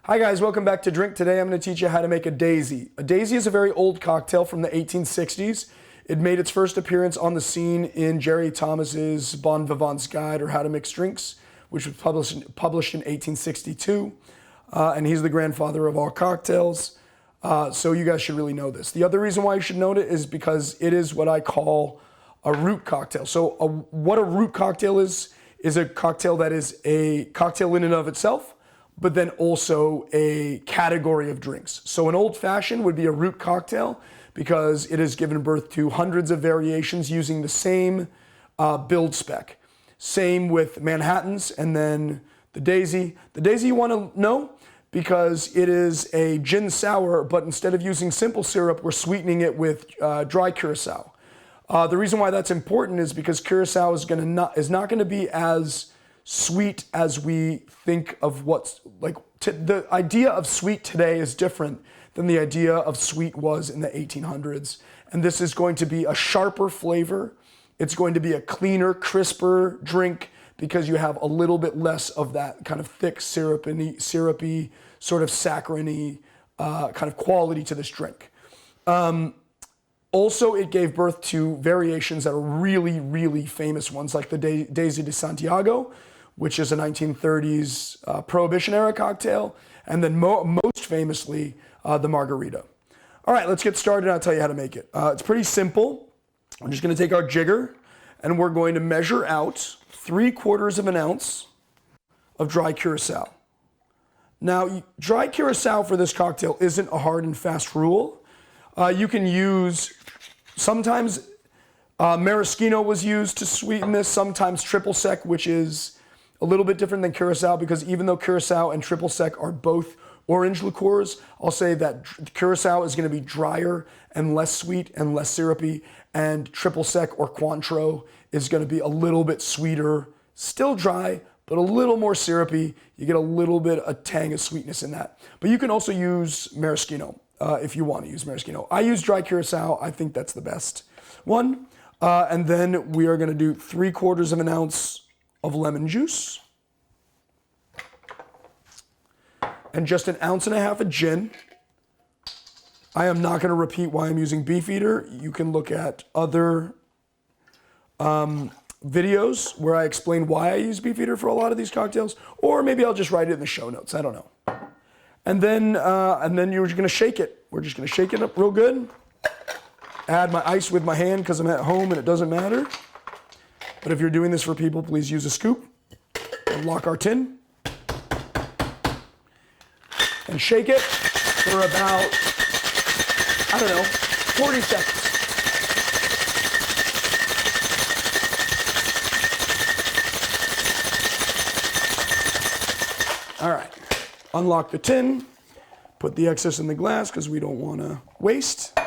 Hi guys, welcome back to Drink. Today I'm going to teach you how to make a daisy. A daisy is a very old cocktail from the 1860s. It made its first appearance on the scene in Jerry Thomas's Bon Vivant's Guide or How to Mix Drinks, which was published in 1862. And he's the grandfather of all cocktails. So you guys should really know this. The other reason why you should know it is because it is what I call a root cocktail. So what a root cocktail is a cocktail that is a cocktail in and of itself, but then also a category of drinks. So an old fashioned would be a root cocktail because it has given birth to hundreds of variations using the same build spec. Same with Manhattans and then the daisy. The daisy you want to know because it is a gin sour, but instead of using simple syrup, we're sweetening it with dry Curacao. The reason why that's important is because Curacao is not going to be as sweet as we think of what's like. The idea of sweet today is different than the idea of sweet was in the 1800s. And this is going to be a sharper flavor. It's going to be a cleaner, crisper drink because you have a little bit less of that kind of thick, syrupy, sort of saccharine kind of quality to this drink. Also, it gave birth to variations that are really, really famous ones, like the Daisy de Santiago, which is a 1930s Prohibition era cocktail, and then most famously, the Margarita. All right, let's get started and I'll tell you how to make it. It's pretty simple. We're just gonna take our jigger and we're going to measure out 3/4 of an ounce of dry Curacao. Now, dry Curacao for this cocktail isn't a hard and fast rule. You can use, sometimes maraschino was used to sweeten this, sometimes triple sec, which is a little bit different than Curacao because even though Curacao and triple sec are both orange liqueurs, I'll say that Curacao is going to be drier and less sweet and less syrupy, and triple sec or Cointreau is going to be a little bit sweeter, still dry, but a little more syrupy. You get a little bit of tang of sweetness in that. But you can also use maraschino if you want to use maraschino. I use dry Curacao. I think that's the best one. And then we are going to do 3/4 of an ounce of lemon juice and just 1.5 ounces of gin. I am not going to repeat why I'm using Beefeater. You can look at other videos where I explain why I use Beefeater for a lot of these cocktails, or maybe I'll just write it in the show notes. I don't know. And then you're just going to shake it. We're just going to shake it up real good. Add my ice with my hand because I'm at home and it doesn't matter. But if you're doing this for people, please use a scoop. And lock our tin. And shake it for about, 40 seconds. All right, unlock the tin, put the excess in the glass because we don't want to waste.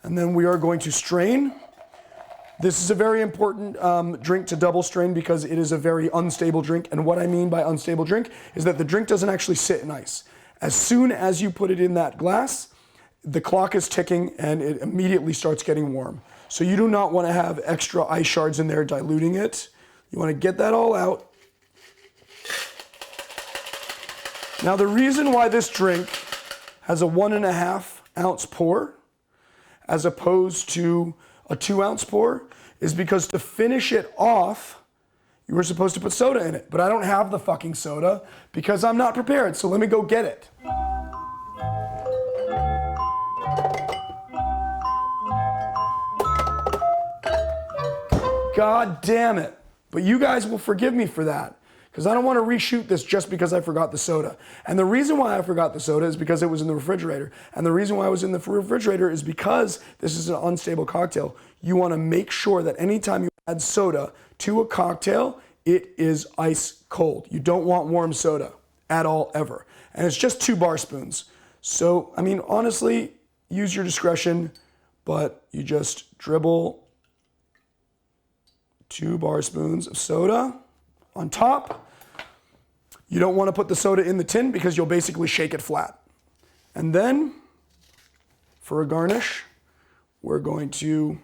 And then we are going to strain. This is a very important drink to double strain because it is a very unstable drink. And what I mean by unstable drink is that the drink doesn't actually sit in ice. As soon as you put it in that glass, the clock is ticking and it immediately starts getting warm. So you do not want to have extra ice shards in there diluting it. You want to get that all out. Now the reason why this drink has a 1.5 ounce pour as opposed to a 2 ounce pour is because to finish it off, you were supposed to put soda in it, but I don't have the fucking soda because I'm not prepared, so let me go get it. God damn it. But you guys will forgive me for that because I don't want to reshoot this just because I forgot the soda. And the reason why I forgot the soda is because it was in the refrigerator. And the reason why it was in the refrigerator is because this is an unstable cocktail. You want to make sure that anytime you add soda to a cocktail, it is ice cold. You don't want warm soda at all, ever. And it's just 2 bar spoons. So, I mean, honestly, use your discretion, but you just dribble 2 bar spoons of soda on top. You don't want to put the soda in the tin because you'll basically shake it flat. And then, for a garnish, we're going to,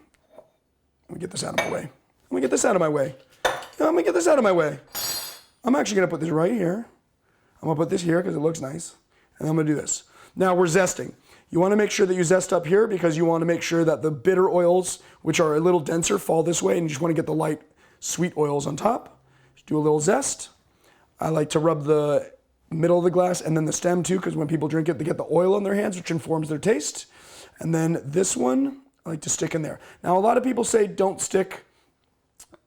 let me get this out of my way. Let me get this out of my way. Let me get this out of my way. I'm actually going to put this right here. I'm going to put this here because it looks nice. And I'm gonna do this. Now we're zesting. You wanna make sure that you zest up here because you wanna make sure that the bitter oils, which are a little denser, fall this way, and you just wanna get the light, sweet oils on top. Just do a little zest. I like to rub the middle of the glass and then the stem too, because when people drink it, they get the oil on their hands, which informs their taste. And then this one, I like to stick in there. Now, a lot of people say don't stick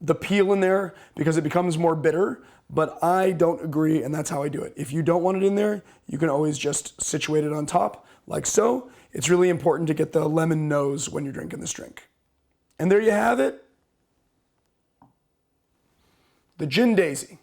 the peel in there because it becomes more bitter, but I don't agree, and that's how I do it. If you don't want it in there, you can always just situate it on top, like so. It's really important to get the lemon nose when you're drinking this drink. And there you have it, the Gin Daisy.